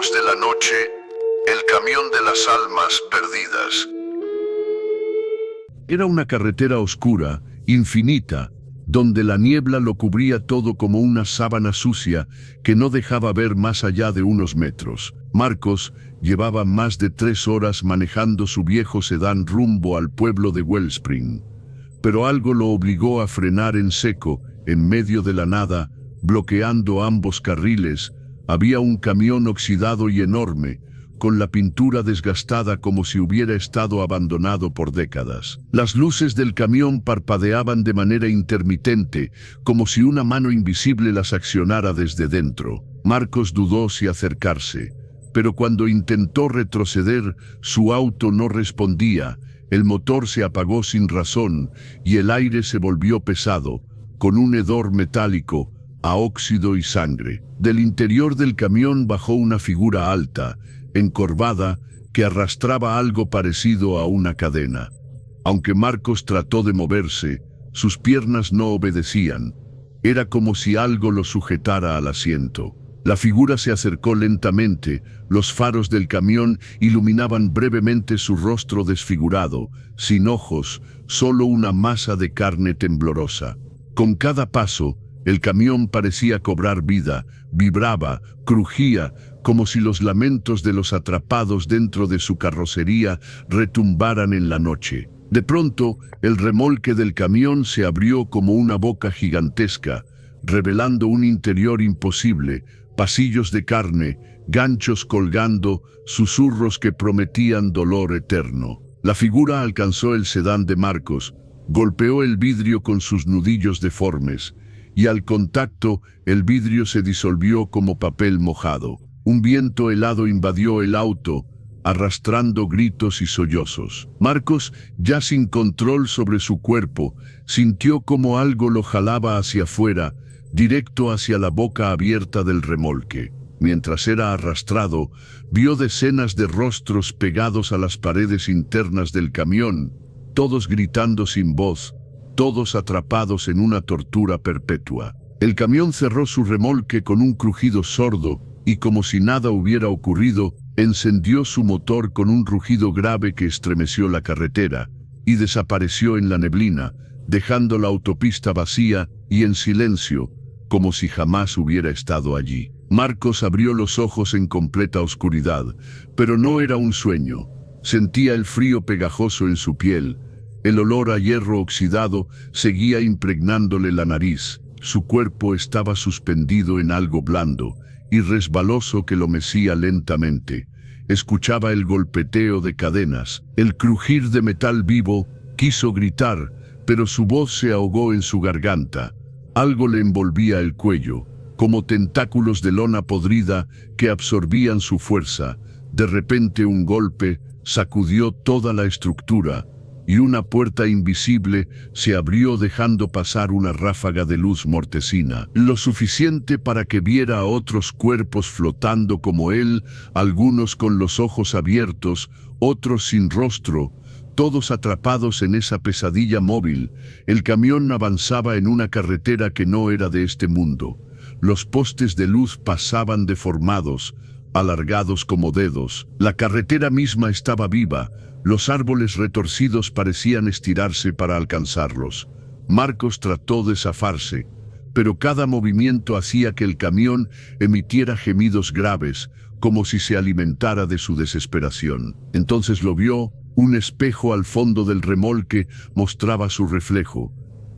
Ecos de la noche, el camión de las almas perdidas. Era una carretera oscura, infinita, donde la niebla lo cubría todo como una sábana sucia que no dejaba ver más allá de unos metros. Marcos llevaba más de 3 horas manejando su viejo sedán rumbo al pueblo de Wellspring. Pero algo lo obligó a frenar en seco, en medio de la nada, bloqueando ambos carriles. Había un camión oxidado y enorme, con la pintura desgastada como si hubiera estado abandonado por décadas. Las luces del camión parpadeaban de manera intermitente, como si una mano invisible las accionara desde dentro. Marcos dudó si acercarse, pero cuando intentó retroceder, su auto no respondía, el motor se apagó sin razón y el aire se volvió pesado, con un hedor metálico, a óxido y sangre. Del interior del camión bajó una figura alta, encorvada, que arrastraba algo parecido a una cadena. Aunque Marcos trató de moverse, sus piernas no obedecían. Era como si algo lo sujetara al asiento. La figura se acercó lentamente, los faros del camión iluminaban brevemente su rostro desfigurado, sin ojos, solo una masa de carne temblorosa. Con cada paso, el camión parecía cobrar vida, vibraba, crujía, como si los lamentos de los atrapados dentro de su carrocería retumbaran en la noche. De pronto, el remolque del camión se abrió como una boca gigantesca, revelando un interior imposible, pasillos de carne, ganchos colgando, susurros que prometían dolor eterno. La figura alcanzó el sedán de Marcos, golpeó el vidrio con sus nudillos deformes, y al contacto el vidrio se disolvió como papel mojado. Un viento helado invadió el auto, arrastrando gritos y sollozos. Marcos, ya sin control sobre su cuerpo, sintió como algo lo jalaba hacia afuera, directo hacia la boca abierta del remolque. Mientras era arrastrado, vio decenas de rostros pegados a las paredes internas del camión, todos gritando sin voz, todos atrapados en una tortura perpetua. El camión cerró su remolque con un crujido sordo y, como si nada hubiera ocurrido, encendió su motor con un rugido grave que estremeció la carretera y desapareció en la neblina, dejando la autopista vacía y en silencio, como si jamás hubiera estado allí. Marcos abrió los ojos en completa oscuridad, pero no era un sueño. Sentía el frío pegajoso en su piel. El olor a hierro oxidado seguía impregnándole la nariz. Su cuerpo estaba suspendido en algo blando y resbaloso que lo mecía lentamente. Escuchaba el golpeteo de cadenas, el crujir de metal vivo. Quiso gritar, pero su voz se ahogó en su garganta. Algo le envolvía el cuello, como tentáculos de lona podrida que absorbían su fuerza. De repente un golpe sacudió toda la estructura, y una puerta invisible se abrió dejando pasar una ráfaga de luz mortecina, lo suficiente para que viera a otros cuerpos flotando como él, algunos con los ojos abiertos, otros sin rostro, todos atrapados en esa pesadilla móvil. El camión avanzaba en una carretera que no era de este mundo. Los postes de luz pasaban deformados, alargados como dedos. La carretera misma estaba viva. Los árboles retorcidos parecían estirarse para alcanzarlos. Marcos trató de zafarse, pero cada movimiento hacía que el camión emitiera gemidos graves, como si se alimentara de su desesperación. Entonces lo vio. Un espejo al fondo del remolque mostraba su reflejo,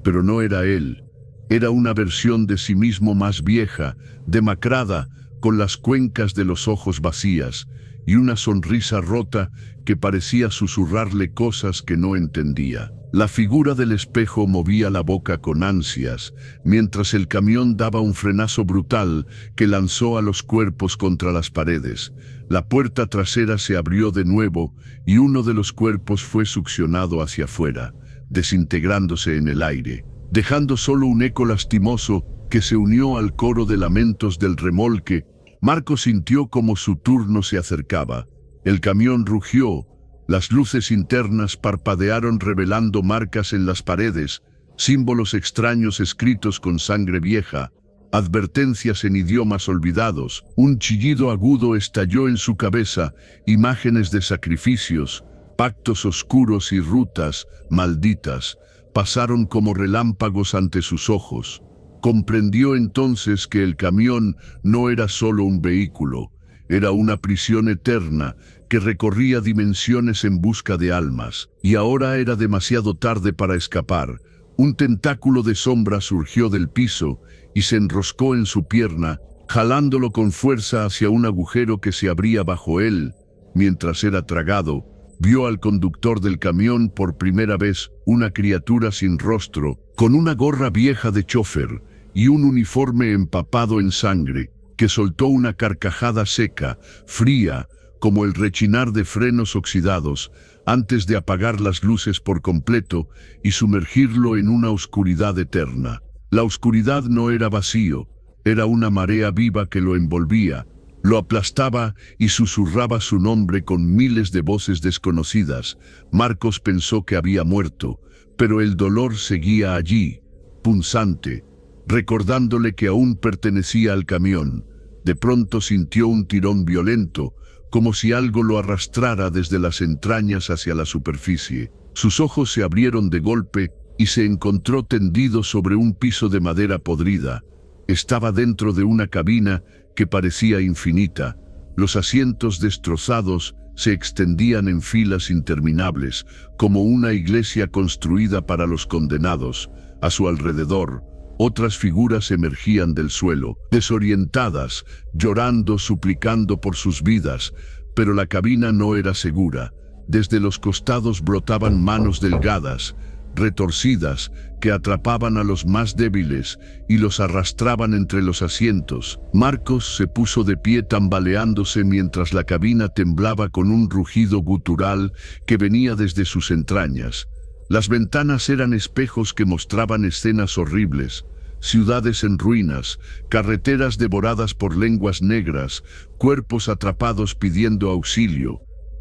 pero no era él. Era una versión de sí mismo más vieja, demacrada, con las cuencas de los ojos vacías y una sonrisa rota que parecía susurrarle cosas que no entendía. La figura del espejo movía la boca con ansias, mientras el camión daba un frenazo brutal que lanzó a los cuerpos contra las paredes. La puerta trasera se abrió de nuevo y uno de los cuerpos fue succionado hacia afuera, desintegrándose en el aire, dejando solo un eco lastimoso que se unió al coro de lamentos del remolque. Marcos sintió como su turno se acercaba. El camión rugió. Las luces internas parpadearon revelando marcas en las paredes, símbolos extraños escritos con sangre vieja. advertencias en idiomas olvidados. Un chillido agudo estalló en su cabeza, imágenes de sacrificios, pactos oscuros y rutas malditas pasaron como relámpagos ante sus ojos. Comprendió entonces que el camión no era solo un vehículo, era una prisión eterna que recorría dimensiones en busca de almas, y ahora era demasiado tarde para escapar. Un tentáculo de sombra surgió del piso y se enroscó en su pierna, jalándolo con fuerza hacia un agujero que se abría bajo él. Mientras era tragado, vio al conductor del camión por primera vez, una criatura sin rostro, con una gorra vieja de chófer y un uniforme empapado en sangre, que soltó una carcajada seca, fría, como el rechinar de frenos oxidados, antes de apagar las luces por completo y sumergirlo en una oscuridad eterna. La oscuridad no era vacío, era una marea viva que lo envolvía, lo aplastaba y susurraba su nombre con miles de voces desconocidas. Marcos pensó que había muerto, pero el dolor seguía allí, punzante, recordándole que aún pertenecía al camión. De pronto sintió un tirón violento, como si algo lo arrastrara desde las entrañas hacia la superficie. Sus ojos se abrieron de golpe y se encontró tendido sobre un piso de madera podrida. Estaba dentro de una cabina que parecía infinita. Los asientos destrozados se extendían en filas interminables, como una iglesia construida para los condenados. A su alrededor, otras figuras emergían del suelo, desorientadas, llorando, suplicando por sus vidas, pero la cabina no era segura. Desde los costados brotaban manos delgadas, retorcidas, que atrapaban a los más débiles y los arrastraban entre los asientos. Marcos se puso de pie tambaleándose mientras la cabina temblaba con un rugido gutural que venía desde sus entrañas. Las ventanas eran espejos que mostraban escenas horribles, ciudades en ruinas, carreteras devoradas por lenguas negras, cuerpos atrapados pidiendo auxilio.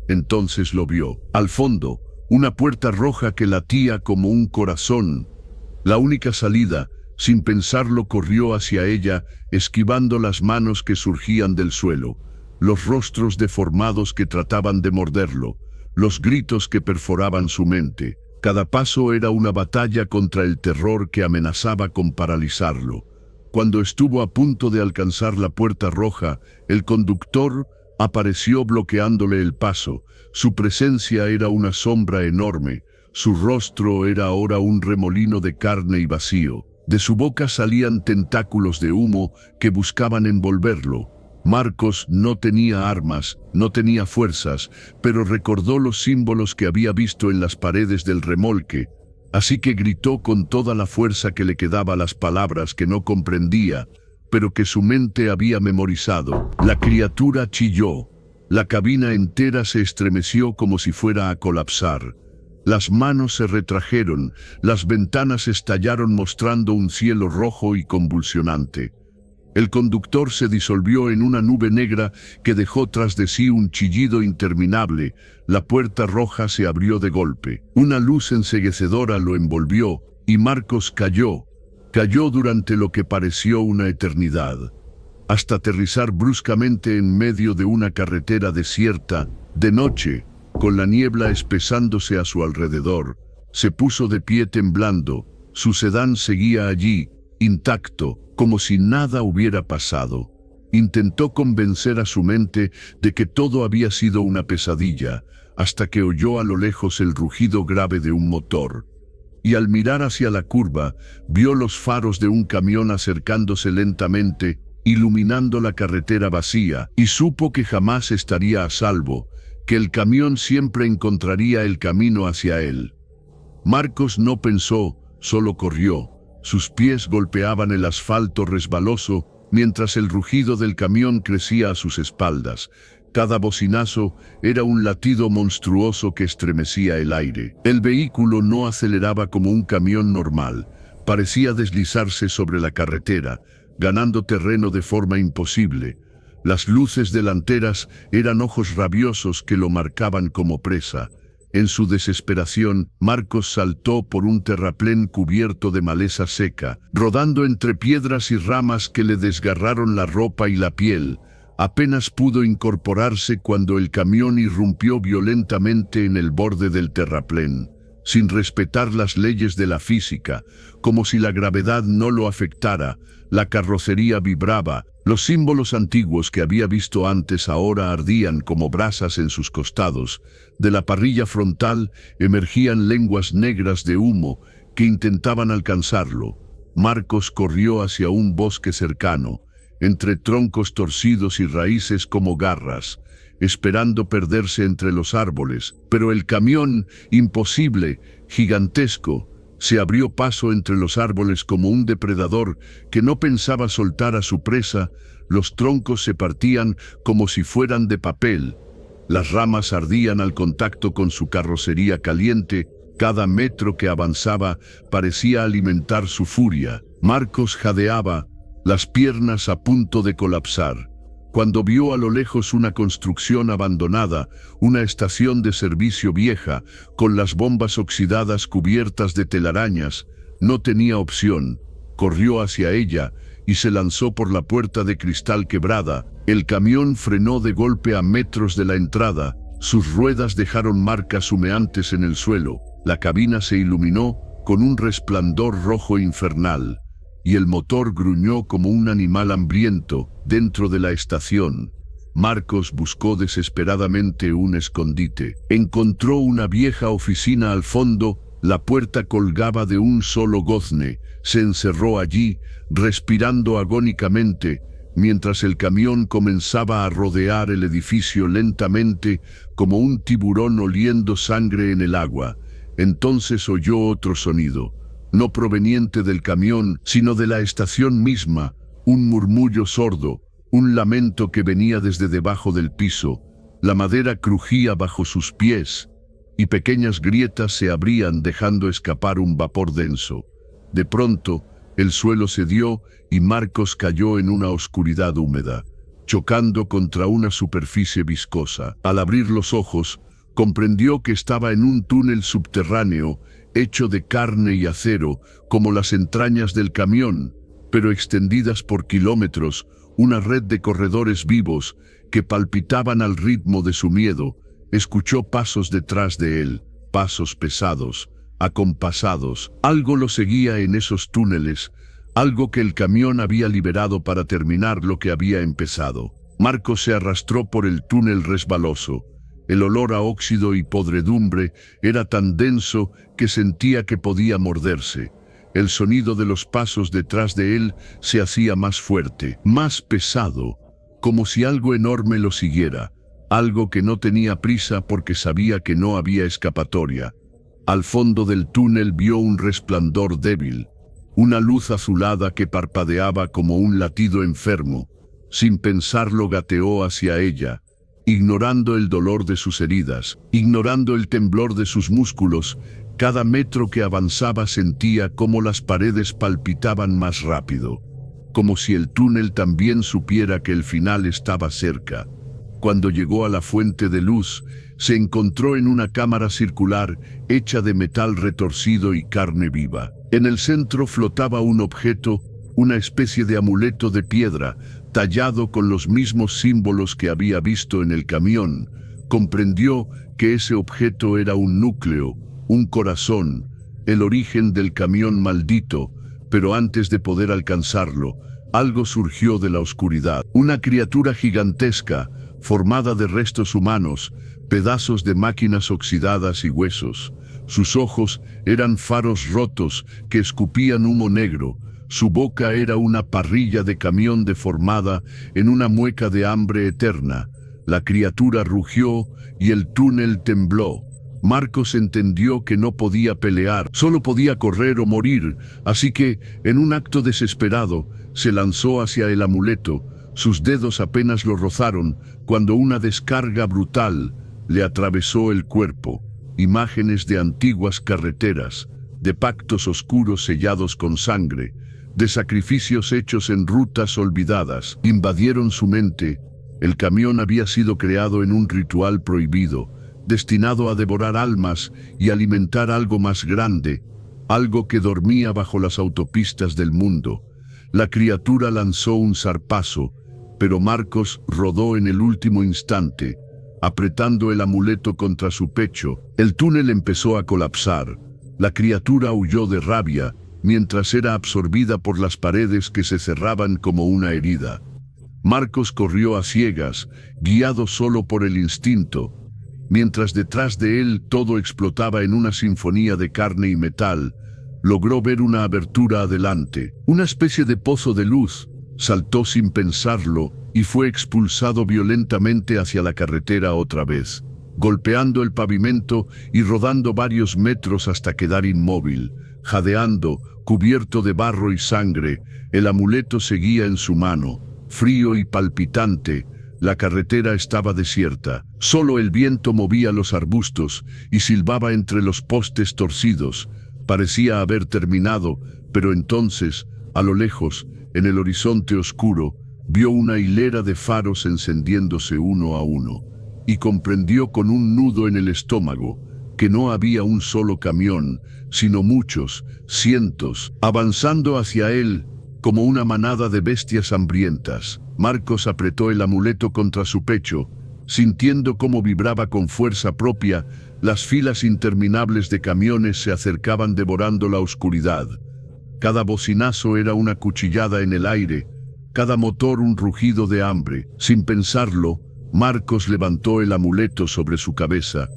Entonces lo vio. Al fondo, una puerta roja que latía como un corazón. La única salida, sin pensarlo, corrió hacia ella, esquivando las manos que surgían del suelo, los rostros deformados que trataban de morderlo, los gritos que perforaban su mente. Cada paso era una batalla contra el terror que amenazaba con paralizarlo. Cuando estuvo a punto de alcanzar la puerta roja, el conductor apareció bloqueándole el paso. Su presencia era una sombra enorme. Su rostro era ahora un remolino de carne y vacío. De su boca salían tentáculos de humo que buscaban envolverlo. Marcos no tenía armas, no tenía fuerzas, pero recordó los símbolos que había visto en las paredes del remolque, así que gritó con toda la fuerza que le quedaba las palabras que no comprendía, pero que su mente había memorizado. La criatura chilló. La cabina entera se estremeció como si fuera a colapsar. Las manos se retrajeron, las ventanas estallaron mostrando un cielo rojo y convulsionante. El conductor se disolvió en una nube negra que dejó tras de sí un chillido interminable. La puerta roja se abrió de golpe. Una luz enceguecedora lo envolvió y Marcos cayó. Cayó durante lo que pareció una eternidad, hasta aterrizar bruscamente en medio de una carretera desierta, de noche, con la niebla espesándose a su alrededor. Se puso de pie temblando. Su sedán seguía allí, intacto, como si nada hubiera pasado. Intentó convencer a su mente de que todo había sido una pesadilla, hasta que oyó a lo lejos el rugido grave de un motor. Y al mirar hacia la curva, vio los faros de un camión acercándose lentamente, iluminando la carretera vacía, y supo que jamás estaría a salvo, que el camión siempre encontraría el camino hacia él. Marcos no pensó, solo corrió. Sus pies golpeaban el asfalto resbaloso, mientras el rugido del camión crecía a sus espaldas. Cada bocinazo era un latido monstruoso que estremecía el aire. El vehículo no aceleraba como un camión normal. Parecía deslizarse sobre la carretera, ganando terreno de forma imposible. Las luces delanteras eran ojos rabiosos que lo marcaban como presa. En su desesperación, Marcos saltó por un terraplén cubierto de maleza seca, rodando entre piedras y ramas que le desgarraron la ropa y la piel. Apenas pudo incorporarse cuando el camión irrumpió violentamente en el borde del terraplén, sin respetar las leyes de la física, como si la gravedad no lo afectara. La carrocería vibraba. Los símbolos antiguos que había visto antes ahora ardían como brasas en sus costados. De la parrilla frontal emergían lenguas negras de humo que intentaban alcanzarlo. Marcos corrió hacia un bosque cercano, entre troncos torcidos y raíces como garras, esperando perderse entre los árboles. Pero el camión, imposible, gigantesco, se abrió paso entre los árboles como un depredador que no pensaba soltar a su presa. Los troncos se partían como si fueran de papel. Las ramas ardían al contacto con su carrocería caliente. Cada metro que avanzaba parecía alimentar su furia. Marcos jadeaba, las piernas a punto de colapsar, cuando vio a lo lejos una construcción abandonada, una estación de servicio vieja, con las bombas oxidadas cubiertas de telarañas. No tenía opción. Corrió hacia ella y se lanzó por la puerta de cristal quebrada. El camión frenó de golpe a metros de la entrada. Sus ruedas dejaron marcas humeantes en el suelo. La cabina se iluminó con un resplandor rojo infernal, y el motor gruñó como un animal hambriento dentro de la estación. Marcos buscó desesperadamente un escondite. Encontró una vieja oficina al fondo. La puerta colgaba de un solo gozne. Se encerró allí, respirando agónicamente, mientras el camión comenzaba a rodear el edificio lentamente, como un tiburón oliendo sangre en el agua. Entonces oyó otro sonido, no proveniente del camión, sino de la estación misma, un murmullo sordo, un lamento que venía desde debajo del piso. La madera crujía bajo sus pies, y pequeñas grietas se abrían dejando escapar un vapor denso. De pronto, el suelo cedió y Marcos cayó en una oscuridad húmeda, chocando contra una superficie viscosa. Al abrir los ojos, comprendió que estaba en un túnel subterráneo, hecho de carne y acero, como las entrañas del camión, pero extendidas por kilómetros, una red de corredores vivos que palpitaban al ritmo de su miedo. Escuchó pasos detrás de él, pasos pesados, acompasados. Algo lo seguía en esos túneles, algo que el camión había liberado para terminar lo que había empezado. Marcos se arrastró por el túnel resbaloso. El olor a óxido y podredumbre era tan denso que sentía que podía morderse. El sonido de los pasos detrás de él se hacía más fuerte, más pesado, como si algo enorme lo siguiera, algo que no tenía prisa porque sabía que no había escapatoria. Al fondo del túnel vio un resplandor débil, una luz azulada que parpadeaba como un latido enfermo. Sin pensarlo gateó hacia ella, ignorando el dolor de sus heridas, ignorando el temblor de sus músculos. Cada metro que avanzaba sentía cómo las paredes palpitaban más rápido, como si el túnel también supiera que el final estaba cerca. Cuando llegó a la fuente de luz, se encontró en una cámara circular hecha de metal retorcido y carne viva. En el centro flotaba un objeto, una especie de amuleto de piedra, tallado con los mismos símbolos que había visto en el camión. Comprendió que ese objeto era un núcleo, un corazón, el origen del camión maldito, pero antes de poder alcanzarlo, algo surgió de la oscuridad. Una criatura gigantesca, formada de restos humanos, pedazos de máquinas oxidadas y huesos. Sus ojos eran faros rotos que escupían humo negro. Su boca era una parrilla de camión deformada en una mueca de hambre eterna. La criatura rugió y el túnel tembló. Marcos entendió que no podía pelear, solo podía correr o morir, así que, en un acto desesperado, se lanzó hacia el amuleto. Sus dedos apenas lo rozaron cuando una descarga brutal le atravesó el cuerpo. Imágenes de antiguas carreteras, de pactos oscuros sellados con sangre, de sacrificios hechos en rutas olvidadas, invadieron su mente. El camión había sido creado en un ritual prohibido, destinado a devorar almas y alimentar algo más grande, algo que dormía bajo las autopistas del mundo. La criatura lanzó un zarpazo, pero Marcos rodó en el último instante, apretando el amuleto contra su pecho. El túnel empezó a colapsar. La criatura huyó de rabia, mientras era absorbida por las paredes que se cerraban como una herida. Marcos corrió a ciegas, guiado solo por el instinto, mientras detrás de él todo explotaba en una sinfonía de carne y metal. Logró ver una abertura adelante, una especie de pozo de luz. Saltó sin pensarlo y fue expulsado violentamente hacia la carretera otra vez, golpeando el pavimento y rodando varios metros hasta quedar inmóvil. Jadeando, cubierto de barro y sangre, el amuleto seguía en su mano, frío y palpitante. La carretera estaba desierta. Solo el viento movía los arbustos y silbaba entre los postes torcidos. Parecía haber terminado, pero entonces, a lo lejos, en el horizonte oscuro, vio una hilera de faros encendiéndose uno a uno, y comprendió con un nudo en el estómago que no había un solo camión, sino muchos, cientos, avanzando hacia él como una manada de bestias hambrientas. Marcos apretó el amuleto contra su pecho, sintiendo cómo vibraba con fuerza propia. Las filas interminables de camiones se acercaban devorando la oscuridad. Cada bocinazo era una cuchillada en el aire, cada motor un rugido de hambre. Sin pensarlo, Marcos levantó el amuleto sobre su cabeza.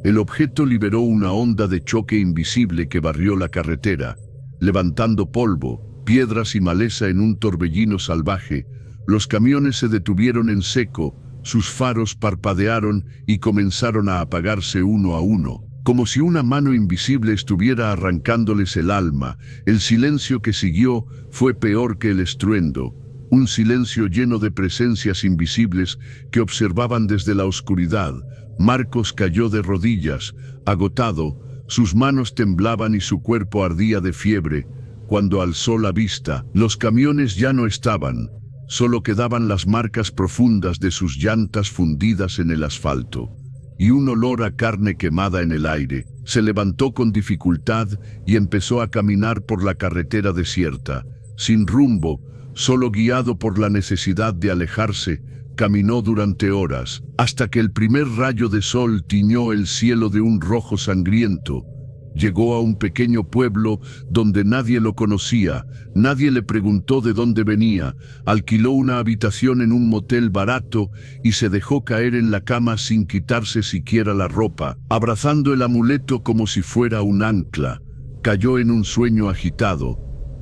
El objeto liberó una onda de choque invisible que barrió la carretera, levantando polvo, piedras y maleza en un torbellino salvaje. Los camiones se detuvieron en seco, sus faros parpadearon y comenzaron a apagarse uno a uno, como si una mano invisible estuviera arrancándoles el alma. El silencio que siguió fue peor que el estruendo, un silencio lleno de presencias invisibles que observaban desde la oscuridad. Marcos cayó de rodillas, agotado, sus manos temblaban y su cuerpo ardía de fiebre. Cuando alzó la vista, los camiones ya no estaban, solo quedaban las marcas profundas de sus llantas fundidas en el asfalto, y un olor a carne quemada en el aire. Se levantó con dificultad y empezó a caminar por la carretera desierta, sin rumbo, solo guiado por la necesidad de alejarse. Caminó durante horas, hasta que el primer rayo de sol tiñó el cielo de un rojo sangriento. Llegó a un pequeño pueblo donde nadie lo conocía, nadie le preguntó de dónde venía. Alquiló una habitación en un motel barato y se dejó caer en la cama sin quitarse siquiera la ropa, abrazando el amuleto como si fuera un ancla. Cayó en un sueño agitado,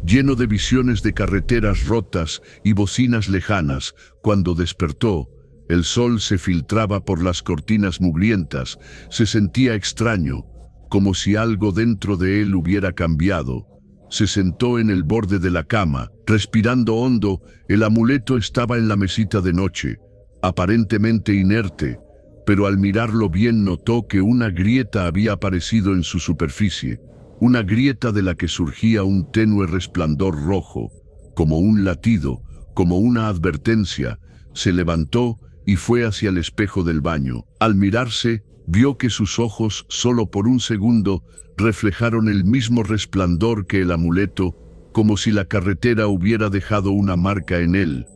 lleno de visiones de carreteras rotas y bocinas lejanas. Cuando despertó, el sol se filtraba por las cortinas mugrientas. Se sentía extraño, como si algo dentro de él hubiera cambiado. Se sentó en el borde de la cama, respirando hondo. El amuleto estaba en la mesita de noche, aparentemente inerte, pero al mirarlo bien notó que una grieta había aparecido en su superficie, una grieta de la que surgía un tenue resplandor rojo, como un latido, como una advertencia. Se levantó y fue hacia el espejo del baño. Al mirarse, vio que sus ojos, solo por un segundo, reflejaron el mismo resplandor que el amuleto, como si la carretera hubiera dejado una marca en él,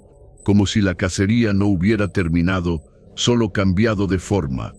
como si la cacería no hubiera terminado, solo cambiado de forma.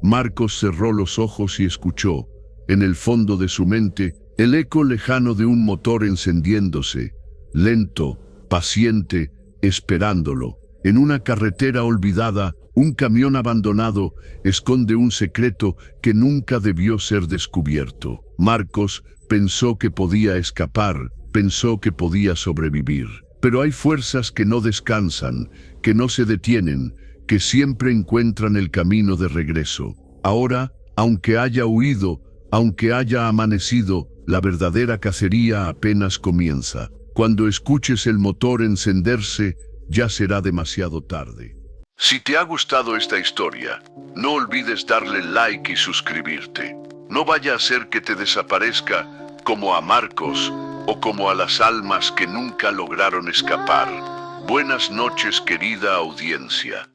Marcos cerró los ojos y escuchó, en el fondo de su mente, el eco lejano de un motor encendiéndose, lento, paciente, esperándolo. En una carretera olvidada, un camión abandonado esconde un secreto que nunca debió ser descubierto. Marcos pensó que podía escapar, pensó que podía sobrevivir. Pero hay fuerzas que no descansan, que no se detienen, que siempre encuentran el camino de regreso. Ahora, aunque haya huido, aunque haya amanecido, la verdadera cacería apenas comienza. Cuando escuches el motor encenderse, ya será demasiado tarde. Si te ha gustado esta historia, no olvides darle like y suscribirte. No vaya a ser que te desaparezca como a Marcos o como a las almas que nunca lograron escapar. Buenas noches, querida audiencia.